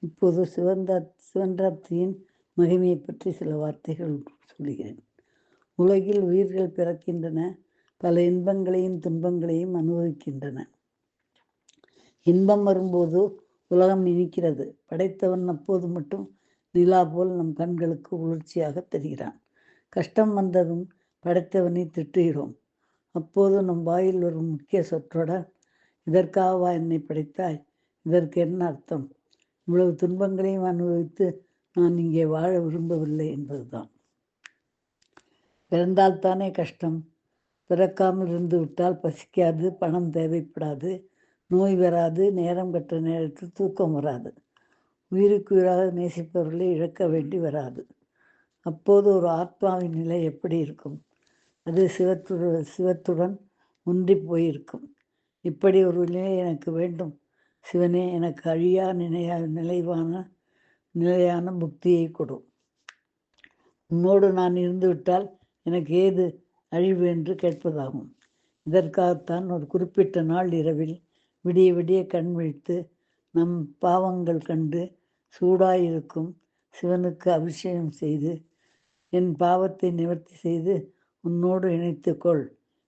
இப்போது சிவன்ராத்திரியின் மகிமையை பற்றி சில வார்த்தைகள் சொல்கிறேன். உலகில் உயிர்கள் பிறக்கின்றன, பல இன்பங்களையும் துன்பங்களையும் அனுபவிக்கின்றன. இன்பம் வரும்போது உலகம் இனிக்கிறது. படைத்தவன் அப்போது மட்டும் நிலா போல் நம் கண்களுக்கு குளிர்ச்சியாக தெரிகிறான். கஷ்டம் வந்ததும் படைத்தவனை திட்டுகிறோம். அப்போது நம் வாயில் வரும் முக்கிய சொற்றொடர், இதற்காகவா என்னை படைத்தாய்? இதற்கு என்ன அர்த்தம்? இவ்வளவு துன்பங்களையும் அனுபவித்து நான் இங்கே வாழ விரும்பவில்லை என்பதுதான். பிறந்தால்தானே கஷ்டம். பிறக்காமல் இருந்து விட்டால் பசிக்காது, பணம் தேவைப்படாது, நோய் வராது, நேரம் கட்ட நேரத்தில் தூக்கம் வராது, உயிருக்கு உயிராக நேசிப்பவர்களை இழக்க வேண்டி வராது. அப்போது ஒரு ஆத்மாவின் நிலை எப்படி இருக்கும்? அது சிவத்துடன் ஒன்றி போயிருக்கும். இப்படி ஒரு நிலை எனக்கு வேண்டும் சிவனே, எனக்கு அழியா நிலையான புக்தியை கொடு. உன்னோடு நான் இருந்து விட்டால் எனக்கு ஏது அழிவு என்று கேட்பதாகும். இதற்காகத்தான் ஒரு குறிப்பிட்ட நாள் இரவில் விடிய விடிய கண் விழித்து நம் பாவங்கள் கண்டு சூடாயிருக்கும் சிவனுக்கு அபிஷேகம் செய்து என் பாவத்தை நிவர்த்தி செய்து உன்னோடு இணைத்துக்கொள்,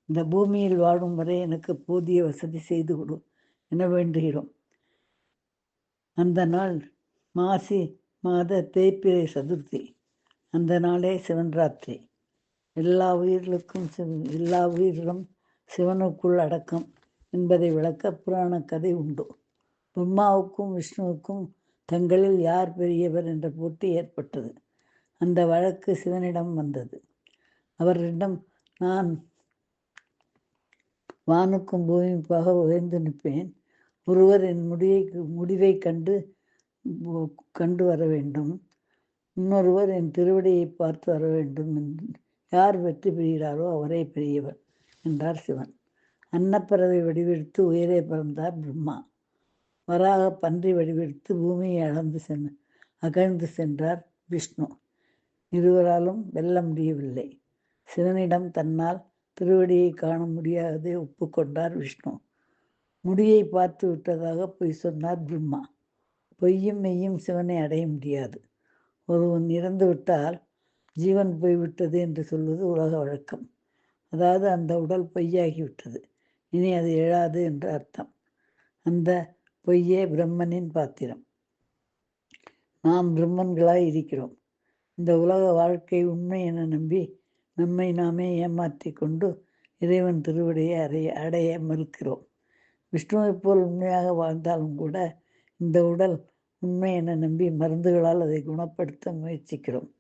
இந்த பூமியில் வாழும் வரை எனக்கு போதிய வசதி செய்து கொடு என வேண்டுகிறோம். அந்த நாள் மாசி மாத தேய்பிறை சதுர்த்தி. அந்த நாளே சிவன்ராத்திரி. எல்லா உயிர்களும் சிவனுக்குள் அடக்கம் என்பதை விளக்க புராண கதை உண்டு. பிரம்மாவுக்கும் விஷ்ணுவுக்கும் தங்களில் யார் பெரியவர் என்ற போட்டி ஏற்பட்டது. அந்த வழக்கு சிவனிடம் வந்தது. அவரிடம், நான் வானுக்கும் பூமிக்காக உயர்ந்து நிற்பேன். ஒருவர் என் முடிவை கண்டு வர வேண்டும். இன்னொருவர் என் திருவடியை பார்த்து வர வேண்டும். யார் வெற்றி பெறுகிறாரோ அவரே பெரியவர் என்றார் சிவன். அன்னப்பறவை வடிவெடுத்து உயரே பறந்தார் பிரம்மா. வராக பன்றி வடிவெடுத்து பூமியை அகழ்ந்து சென்றார் விஷ்ணு. இருவராலும் வெல்ல முடியவில்லை. சிவனிடம் தன்னால் திருவடியை காண முடியாததை ஒப்புக்கொண்டார் விஷ்ணு. முடியை பார்த்து விட்டதாக பொய் சொன்னார் பிரம்மா. பொய்யும் மெய்யும் சிவனை அடைய முடியாது. ஒருவன் இறந்து விட்டால் ஜீவன் போய்விட்டது என்று சொல்வது உலக வழக்கம். அதாவது அந்த உடல் பொய்யாகிவிட்டது, இனி அது எழாது என்று அர்த்தம். அந்த பொய்யே பிரம்மனின் பாத்திரம். நாம் பிரம்மன்களாய் இருக்கிறோம். இந்த உலக வாழ்க்கை உண்மை என நம்பி நம்மை நாமே ஏமாற்றி கொண்டு இறைவன் திருவடியை அடைய மறுக்கிறோம். விஷ்ணுவை போல் உண்மையாக வாழ்ந்தாலும் கூட இந்த உடல் உண்மை என நம்பி மருந்துகளால் அதை குணப்படுத்த முயற்சிக்கிறோம்.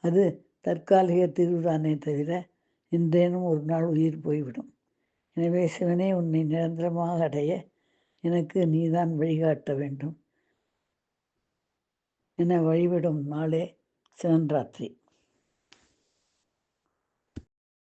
அது தற்காலிக தீர்வுதானே தவிர என்றேனும் ஒரு நாள் உயிர் போய்விடும். எனவே சிவனே, உன்னை நிரந்தரமாக அடைய எனக்கு நீதான் வழிகாட்ட வேண்டும் என வழிபடும் நாளே சிவன்ராத்திரி.